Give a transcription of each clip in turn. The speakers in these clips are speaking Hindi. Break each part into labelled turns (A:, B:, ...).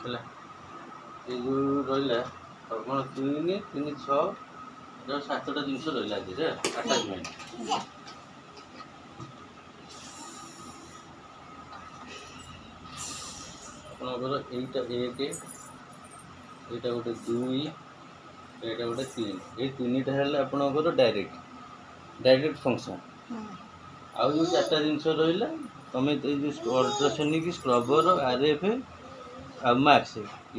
A: ହେଲା ଏ ଯେଉଁ ରହିଲା ଆପଣ 3 3 6 7ଟା ଜିନିଷ ରହିଲା ଏଥିରେ ଆଟାଚମେଣ୍ଟ। ଆପଣଙ୍କର ଏଇଟା 1 ଏଇଟା ଗୋଟେ 2 ଏଇଟା ଗୋଟେ 3 ଏଇ ତିନିଟା ହେଲେ ଆପଣଙ୍କର डायरेक्ट फंक्शन। आउ जो 4टा जिनस रहा तुम जो अल्ट्रासोनिक स्क्रबर आरएफ आ मार्क्स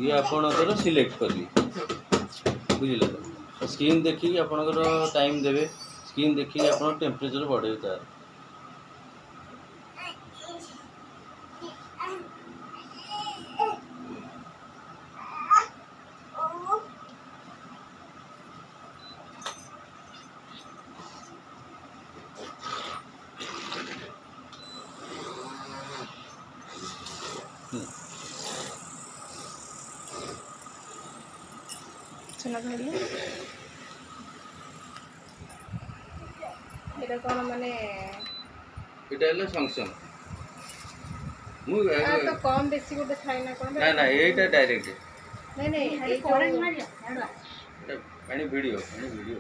A: ये आपणकर सिलेक्ट करेंगे बुझे तो स्क्रीन देखिए आपणकर टाइम देवे स्क्रीन देखिए आप टेम्परेचर बढ़े तार
B: এটা কোন মানে
A: এটা হলো ফাংশন মু
B: তো কম বেশি গোটে থাই না কোন
A: না না এইটা ডাইরেক্ট
B: নাই নাই এই করেন্ট মারিয়া
A: এটা পানি ভিডিও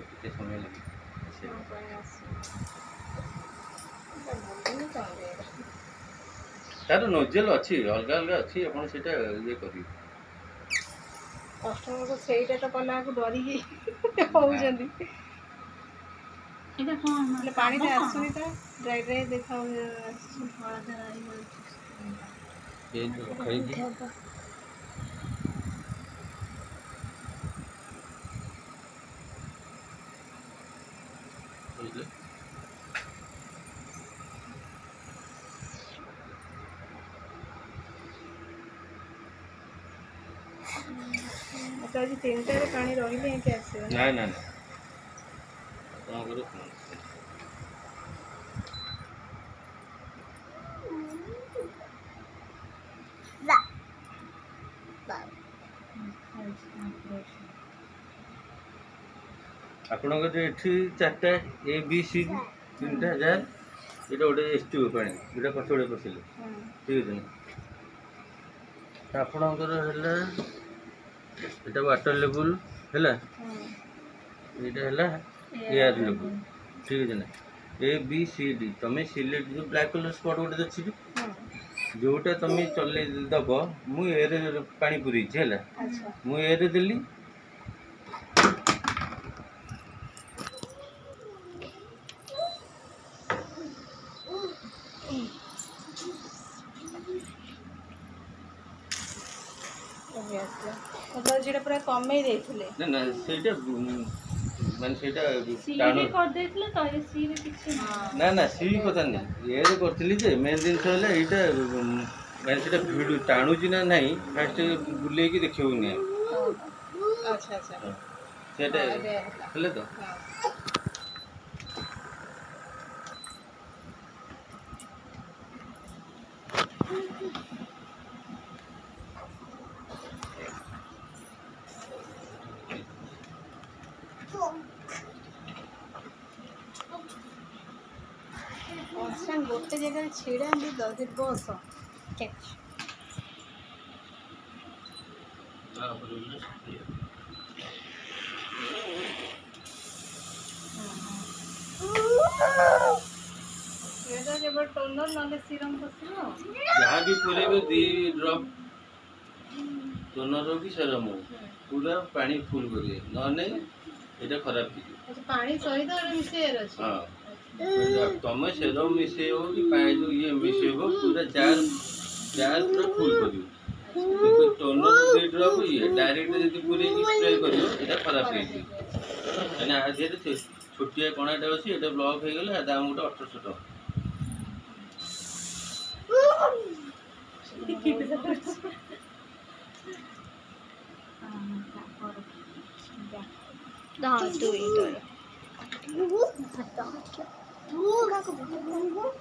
A: কেতে সময় লাগে তার নোজেল ଅଛି ଅଲଗା ଅଲଗା ଅଛି ଆପଣ ସେଟା ଇଏ କରିବେ
B: କଷ୍ଟମର को ସେଇଟା ତ କଲାକୁ ଡରିକି ହୋଉଛନ୍ତି
C: এটা কোন
B: એટલે પાણી তে આસુની તો ડ્રાઈ દેખાવ
A: ये जो खरीदी बुझले
B: तो आज 3टारे पानी रहिले के आसीबो
A: ना ना ना कौन करो ଆପଣଙ୍କ ଯେ ଏଠି 4ଟା ଏ ବି ସି 3ଟା ଯାର ଏଇଟା ଗୋଟେ ଏସଟିଓ ପାଣି ଏଇଟା ପଛରେ ପଶିଲେ ଠିକ୍ ଅଛି ନା ଆପଣଙ୍କର ହେଲା ଏଇଟା ୱାଟର ଲେବୁଲ ହେଲା ଏଇଟା ହେଲା ଏୟାର ଲେବୁଲ ଠିକ୍ ଅଛି ନା ए बी सी डी तुम सिलेक्ट जो ब्लैक कलर स्पॉट गोटे अच्छी जोटा तुम चल दब मुझे पानी पूरी है मुझे देली
B: मतलब जेटा पूरा कमे देथिले
A: ना ना सेटा माने सेटा
C: सीवी कर देथिले तो ए सीवी किछि
A: ना ना सी कथा नहीं ये करथिली जे मेन दिन छले एटा माने सेटा वीडियो टाणु जी ना नहीं फर्स्ट बुले की देखियो नहीं
B: अच्छा अच्छा
A: सेटा हेले तो
B: गोटे जगह छिड़ा दे बस कैच टोनर ना सीरम
A: जहाँ भी पूरे 2 ड्रॉप टोनर की सीरम पूरा पानी फुल करिए ना ये खराब
B: पानी सहित मिसेर अछि
A: हां तुम सेरम मिसे हो कि जो ये मिसे हो पूरा जार पूरा फुल करियो तो टोनर 2 ड्रॉप ये डायरेक्ट यदि पूरे स्प्रे करियो एटा खराब हे माने आज ये छोटिया कोणाटा अछि एटा ब्लॉक हे गेला दाम गोटे 1800
C: हाँ 2
B: Ủa?